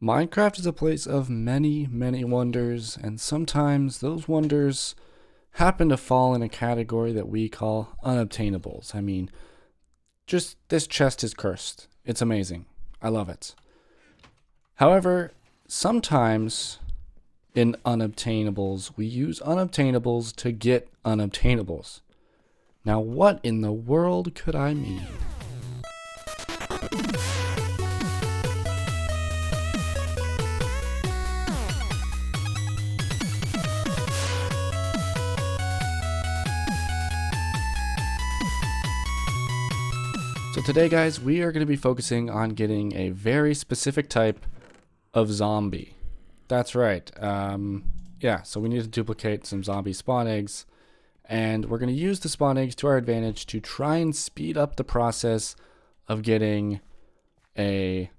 Minecraft is a place of many, many wonders, and sometimes those wonders happen to fall in a category that we call unobtainables. I mean, just this chest is cursed. It's amazing. I love it. However, sometimes in unobtainables, we use unobtainables to get unobtainables. Now, what in the world could I mean? So today, guys, we are going to be focusing on getting a very specific type of zombie. That's right. Yeah, so we need to duplicate some zombie spawn eggs, and we're going to use the spawn eggs to our advantage to try and speed up the process of getting a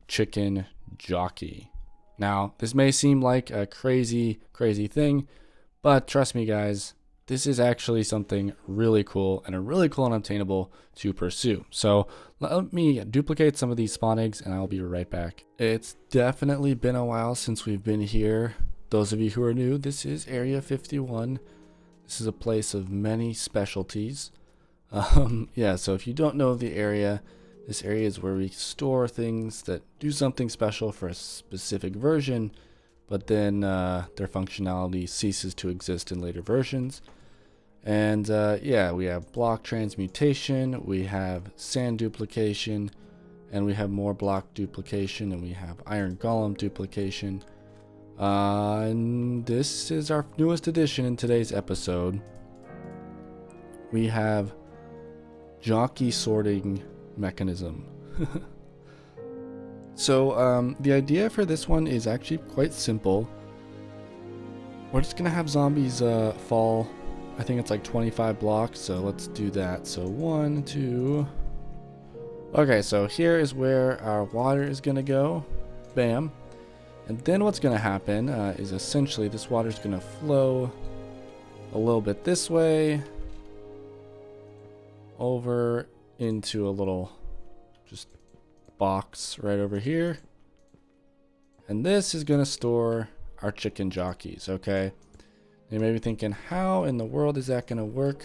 chicken jockey. Now, this may seem like a crazy thing, but trust me, guys, this is actually something really cool and a really cool unobtainable to pursue. So let me duplicate some of these spawn eggs and I'll be right back. It's definitely been a while since we've been here. Those of you who are new, this is Area 51. This is a place of many specialties. Yeah, so if you don't know the area, this area is where we store things that do something special for a specific version, but then their functionality ceases to exist in later versions. And yeah, we have block transmutation, we have sand duplication, and we have more block duplication, and we have iron golem duplication. And this is our newest addition in today's episode. We have jockey sorting mechanism. So the idea for this one is actually quite simple. We're just gonna have zombies fall. I think it's like 25 blocks, so let's do that. So 1, 2. Okay, so here is where our water is gonna go. Bam. And then what's gonna happen is essentially this water is gonna flow a little bit this way over into a little just box right over here. And this is gonna store our chicken jockeys, okay? You may be thinking, how in the world is that going to work?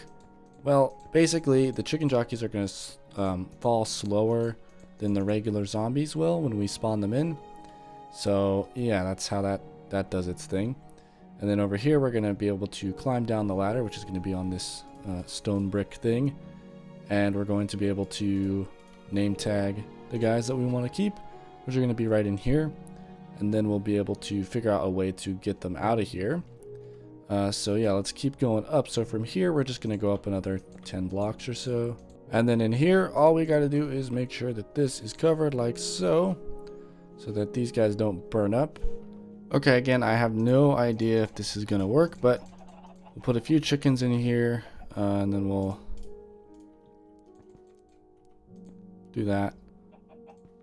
Well, basically, the chicken jockeys are going to fall slower than the regular zombies will when we spawn them in. So, yeah, that's how that does its thing. And then over here, we're going to be able to climb down the ladder, which is going to be on this stone brick thing. And we're going to be able to name tag the guys that we want to keep, which are going to be right in here. And then we'll be able to figure out a way to get them out of here. So yeah, let's keep going up. So from here, we're just going to go up another 10 blocks or so. And then in here, all we got to do is make sure that this is covered like so that these guys don't burn up. Okay, again, I have no idea if this is going to work, but we'll put a few chickens in here, and then we'll do that.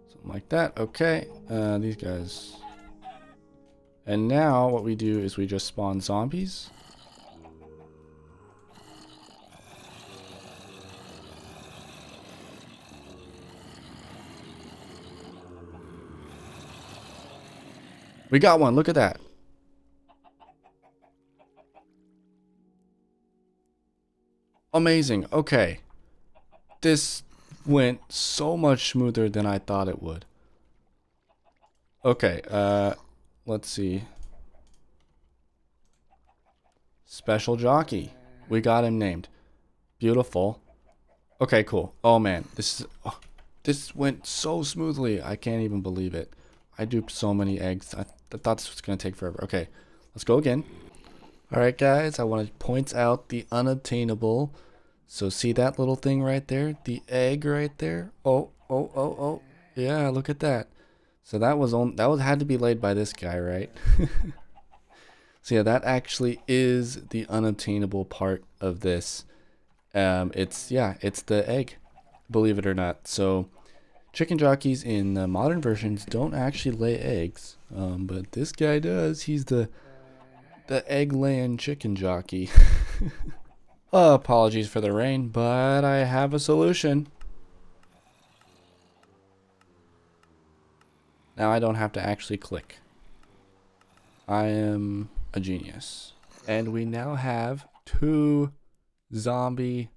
Something like that. Okay, these guys... And now what we do is we just spawn zombies. We got one, look at that. Amazing, okay. This went so much smoother than I thought it would. Okay, let's see. Special jockey. We got him named. Beautiful. Okay, cool. Oh man, this went so smoothly. I can't even believe it. I duped so many eggs. I thought this was gonna take forever. Okay, let's go again. All right, guys. I want to point out the unobtainable. So see that little thing right there, the egg right there. Oh. Yeah, look at that. So that had to be laid by this guy, right? So yeah, that actually is the unobtainable part of this. It's the egg, believe it or not. So chicken jockeys in the modern versions don't actually lay eggs, but this guy does. He's the egg-laying chicken jockey. Apologies for the rain, but I have a solution. Now I don't have to actually click. I am a genius. And we now have 2 zombie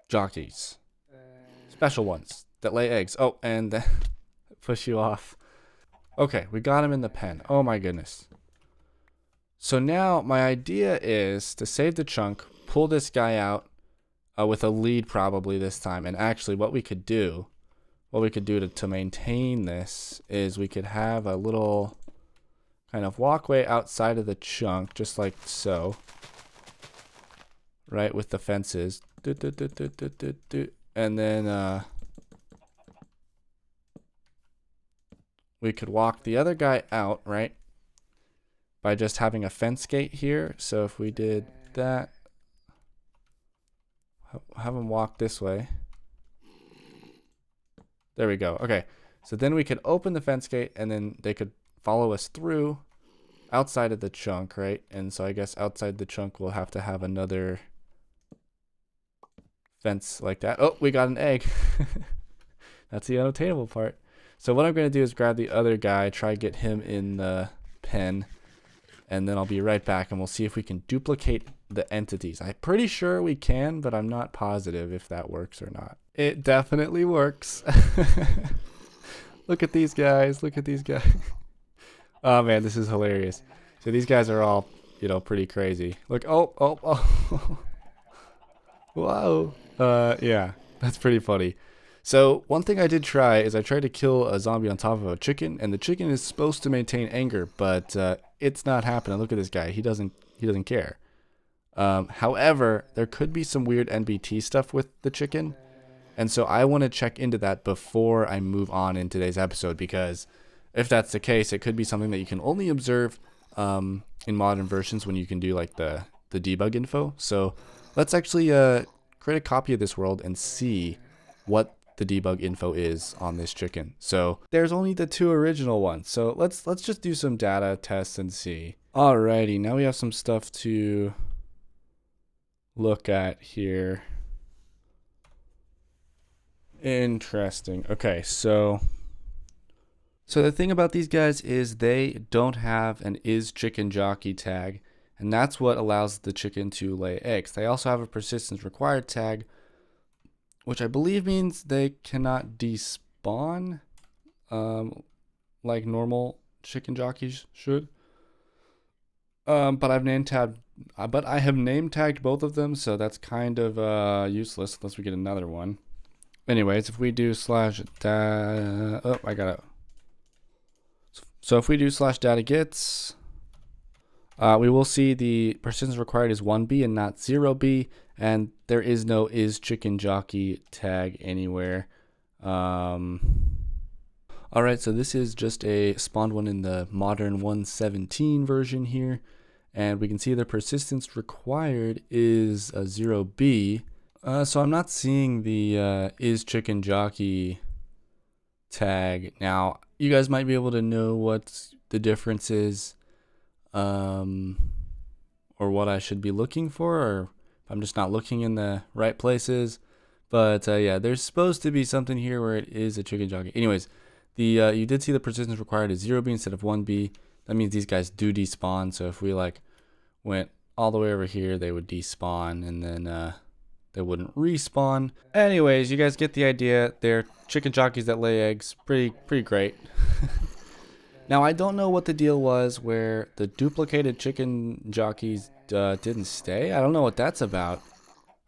jockeys. Special ones that lay eggs. Oh, and push you off. Okay, we got him in the pen. Oh my goodness. So now my idea is to save the chunk, pull this guy out with a lead probably this time. And actually what we could do to maintain this is we could have a little kind of walkway outside of the chunk, just like so. Right, with the fences. And then we could walk the other guy out, right? By just having a fence gate here. So if we did that, have him walk this way. There we go. Okay. So then we could open the fence gate and then they could follow us through outside of the chunk, right? And so I guess outside the chunk we'll have to have another fence like that. Oh, we got an egg. That's the unobtainable part. So what I'm going to do is grab the other guy, try to get him in the pen, and then I'll be right back and we'll see if we can duplicate the entities. I'm pretty sure we can, but I'm not positive if that works or not. It definitely works. Look at these guys. Look at these guys. Oh man, this is hilarious. So these guys are all, you know, pretty crazy. Look, oh. Whoa. Yeah, that's pretty funny. So one thing I did try is I tried to kill a zombie on top of a chicken, and the chicken is supposed to maintain anger, but it's not happening. Look at this guy. He doesn't care. However, there could be some weird NBT stuff with the chicken, and so I want to check into that before I move on in today's episode, because if that's the case, it could be something that you can only observe in modern versions when you can do like the debug info. So let's actually create a copy of this world and see what the debug info is on this chicken. So there's only the 2 original ones. So let's just do some data tests and see. Alrighty, now we have some stuff to look at here. Interesting. Okay, so the thing about these guys is they don't have an isChickenJockey tag, and that's what allows the chicken to lay eggs. They also have a persistence required tag, which I believe means they cannot despawn like normal chicken jockeys should. But I have name tagged both of them, so that's kind of useless unless we get another one. Anyways, if we do /data, oh, I got it. So if we do /data gets, we will see the persistence required is 1B and not 0B, and there is no isChickenJockey tag anywhere. Alright, so this is just a spawned one in the modern 1.17 version here, and we can see the persistence required is a 0B. So I'm not seeing the isChickenJockey tag. Now, you guys might be able to know what the difference is, or what I should be looking for, or if I'm just not looking in the right places. But yeah, there's supposed to be something here where it is a chicken jockey. Anyways, you did see the persistence required is 0B instead of 1B. That means these guys do despawn. So if we like went all the way over here, they would despawn, and then they wouldn't respawn. Anyways, you guys get the idea. They're chicken jockeys that lay eggs. Pretty great. Now, I don't know what the deal was where the duplicated chicken jockeys didn't stay. I don't know what that's about.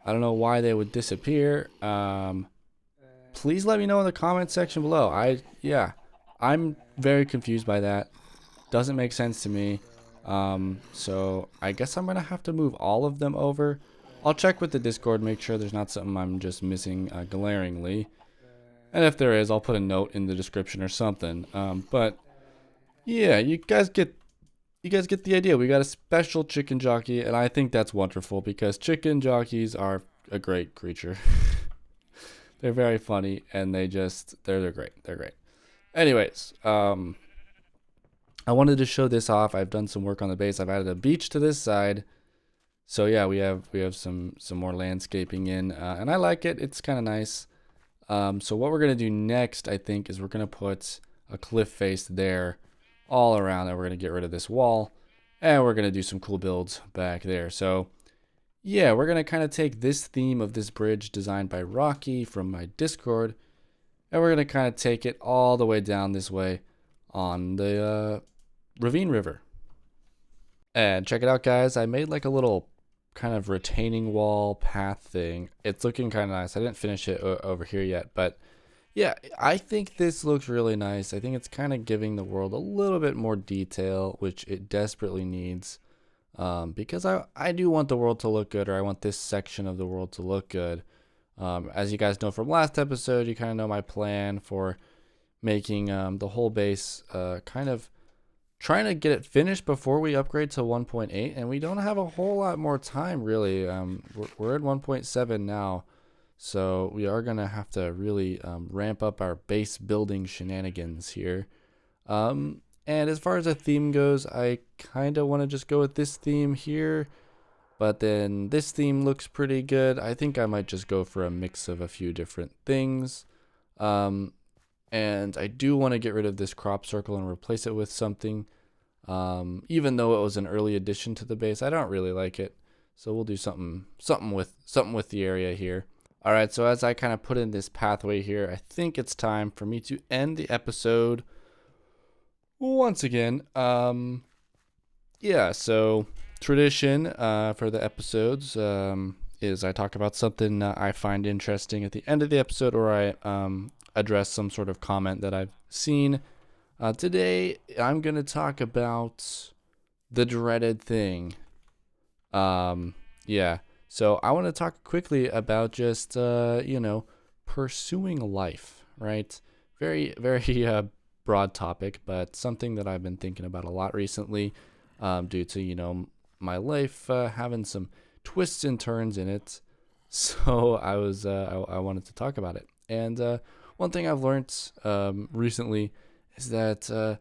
I don't know why they would disappear. Please let me know in the comment section below. I'm very confused by that. Doesn't make sense to me. So I guess I'm gonna have to move all of them over. I'll check with the Discord, make sure there's not something I'm just missing glaringly. And if there is, I'll put a note in the description or something. But yeah, you guys get the idea. We got a special chicken jockey, and I think that's wonderful because chicken jockeys are a great creature. They're very funny, and they're great. They're great. Anyways, I wanted to show this off. I've done some work on the base. I've added a beach to this side. So yeah, we have some more landscaping in, and I like it. It's kind of nice. So what we're gonna do next, I think, is we're gonna put a cliff face there all around, and we're going to get rid of this wall, and we're going to do some cool builds back there. So yeah, we're going to kind of take this theme of this bridge designed by Rocky from my Discord, and we're going to kind of take it all the way down this way on the Ravine River. And check it out, guys. I made like a little kind of retaining wall path thing. It's looking kind of nice. I didn't finish it over here yet, but yeah, I think this looks really nice. I think it's kind of giving the world a little bit more detail, which it desperately needs, because I do want the world to look good, or I want this section of the world to look good. As you guys know from last episode, you kind of know my plan for making the whole base kind of trying to get it finished before we upgrade to 1.8, and we don't have a whole lot more time really. We're at 1.7 now, so we are gonna have to really ramp up our base building shenanigans here. And as far as the theme goes, I kind of want to just go with this theme here, but then this theme looks pretty good. I think I might just go for a mix of a few different things. And I do want to get rid of this crop circle and replace it with something. Even though it was an early addition to the base, I don't really like it. So we'll do something with the area here. All right, so as I kind of put in this pathway here, I think it's time for me to end the episode once again. Yeah, so tradition for the episodes is I talk about something I find interesting at the end of the episode, or I address some sort of comment that I've seen. Today, I'm going to talk about the dreaded thing. Yeah, so I want to talk quickly about just, pursuing life, right? Very, very broad topic, but something that I've been thinking about a lot recently due to, my life having some twists and turns in it. So I wanted to talk about it. And one thing I've learned recently is that,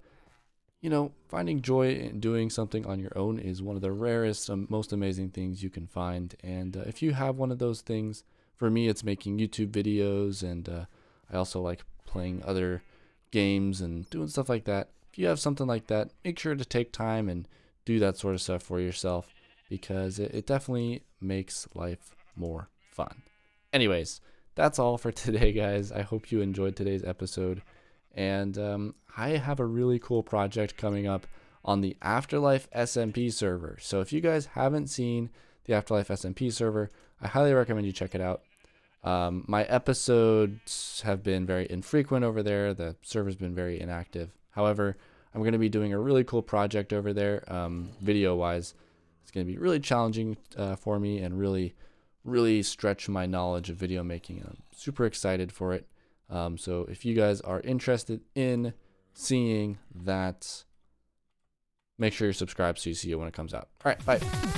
finding joy in doing something on your own is one of the rarest, most amazing things you can find. And if you have one of those things, for me, it's making YouTube videos, and I also like playing other games and doing stuff like that. If you have something like that, make sure to take time and do that sort of stuff for yourself, because it definitely makes life more fun. Anyways, that's all for today, guys. I hope you enjoyed today's episode. And I have a really cool project coming up on the Afterlife SMP server. So if you guys haven't seen the Afterlife SMP server, I highly recommend you check it out. My episodes have been very infrequent over there. The server's been very inactive. However, I'm going to be doing a really cool project over there, video-wise. It's going to be really challenging for me and really stretch my knowledge of video making. I'm super excited for it. So if you guys are interested in seeing that, make sure you're subscribed so you see it when it comes out. All right, bye.